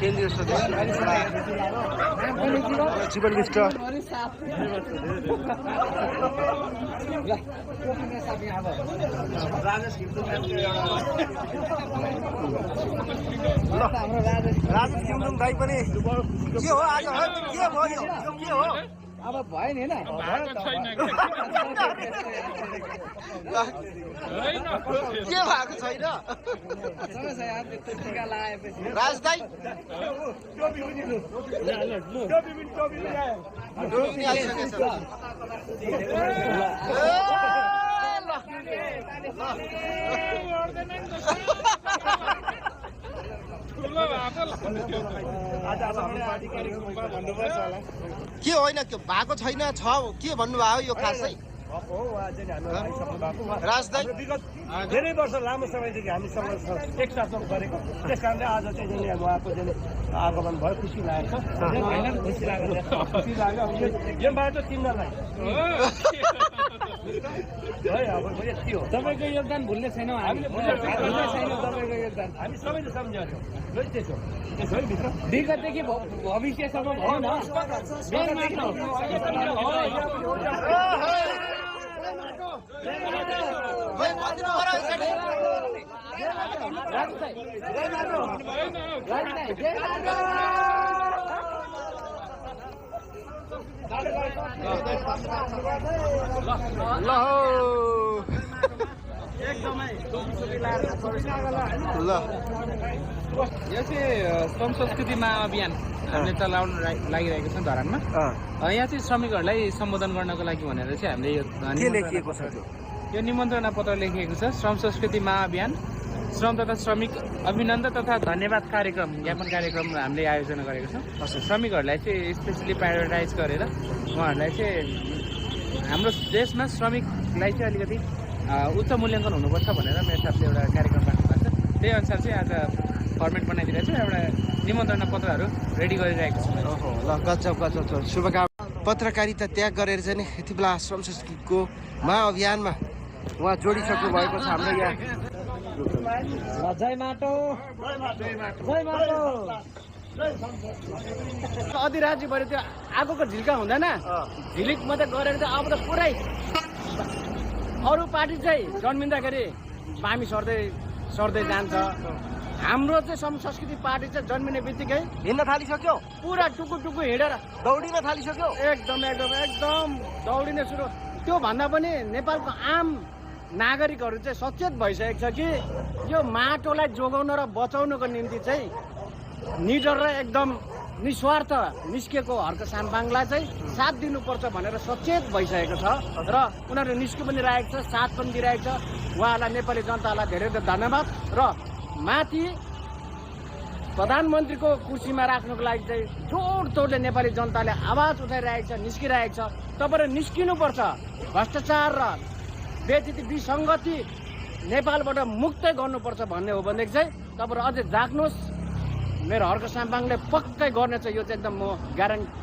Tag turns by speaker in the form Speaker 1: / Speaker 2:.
Speaker 1: केन्द्रीय सदस्य जीवन विष्ट राजेश खिमलुङ दाइ पनि के हो आज के भयो के हो
Speaker 2: अब भयो नि होइन
Speaker 1: के भएको छैन राज दाइ के होइन के भएको छैन छ के भन्नुभयो यो खासै राजदाई
Speaker 3: धेरै वर्ष लामो समयदेखि हामीसँग एकसाथमा गरेको त्यस कारणले आज चाहिँ उहाँको चाहिँ आगमन भयो खुसी लागेको खुसी लाग्यो यो बाटो चिन्नलाई है अब यति हो
Speaker 2: तपाईँको योगदान भुल्ने छैनौँ हामीले तपाईँको योगदान
Speaker 3: हामी सबैले सम्झ्यौँ त्यसो त्यसो है भित्र
Speaker 2: विगतदेखि भविष्यसम्म भयो न
Speaker 4: यो चाहिँ श्रम संस्कृति महाअभियान हामीले चलाउन लागिरहेको छ धरानमा। यहाँ चाहिँ श्रमिकहरूलाई सम्बोधन गर्नको लागि भनेर चाहिँ हामीले यो निमन्त्रणा पत्र लेखिएको छ। श्रम संस्कृति महाअभियान श्रम तथा श्रमिक अभिनन्दन तथा धन्यवाद कार्यक्रम ज्ञापन कार्यक्रम हामीले आयोजना गरेको छौँ। श्रमिकहरूलाई चाहिँ स्पेसली प्रायोरिटाइज गरेर उहाँहरूलाई चाहिँ हाम्रो देशमा श्रमिकलाई चाहिँ अलिकति उच्च मूल्याङ्कन हुनुपर्छ भनेर मेरो हिसाबले एउटा कार्यक्रम राख्नुभएको छ। त्यही अनुसार चाहिँ आज फर्मेट बनाइदिरहेको छु, एउटा निमन्त्रणा पत्रहरू रेडी गरिरहेको छु।
Speaker 1: ल गजब गजब शुभकामना। पत्रकारिता त्याग गरेर चाहिँ यति बेला श्रम संस्कृतिको महाअभियानमा उहाँ जोडिसक्नु भएको छ हाम्रो यहाँ।
Speaker 2: जय माटो जय माटो
Speaker 4: अधिराज्यभरि त्यो आगोको झिल्का हुँदैन, झिलिक मात्रै गरेर चाहिँ अब त पुरै अरू पार्टी चाहिँ जन्मिँदाखेरि बामी सर्दै जान्छ। हाम्रो चाहिँ श्रम संस्कृति पार्टी चाहिँ जन्मिने बित्तिकै
Speaker 1: हिँड्न थालिसक्यो,
Speaker 4: पुरा टुकु हेडेर
Speaker 1: दौडिन थालिसक्यो,
Speaker 4: एकदम दौडिने सुरु। त्यो भन्दा पनि नेपालको आम नागरिकहरू चाहिँ सचेत भइसकेको छ कि यो माटोलाई जोगाउन र बचाउनको निम्ति चाहिँ निडर र एकदम निस्वार्थ निस्केको हर्क साम्पाङलाई चाहिँ साथ दिनुपर्छ भनेर सचेत भइसकेको छ र उनीहरू निस्कि पनि रहेको छ, साथ पनि दिइरहेको छ। उहाँलाई नेपाली जनतालाई धेरै धेरै धन्यवाद। र माथि प्रधानमन्त्रीको कुर्सीमा राख्नुको लागि चाहिँ जोडतोडले नेपाली जनताले आवाज उठाइरहेको छ, निस्किरहेको छ। तपाईँहरू निस्किनुपर्छ। भ्रष्टाचार र व्यतीत विसङ्गति नेपालबाट मुक्तै गर्नुपर्छ भन्ने हो भनेदेखि चाहिँ तपाईँहरू अझै जाग्नुहोस्। मेरो हर्क साम्पाङले पक्कै गर्नेछ, यो चाहिँ एकदम म ग्यारेन्टी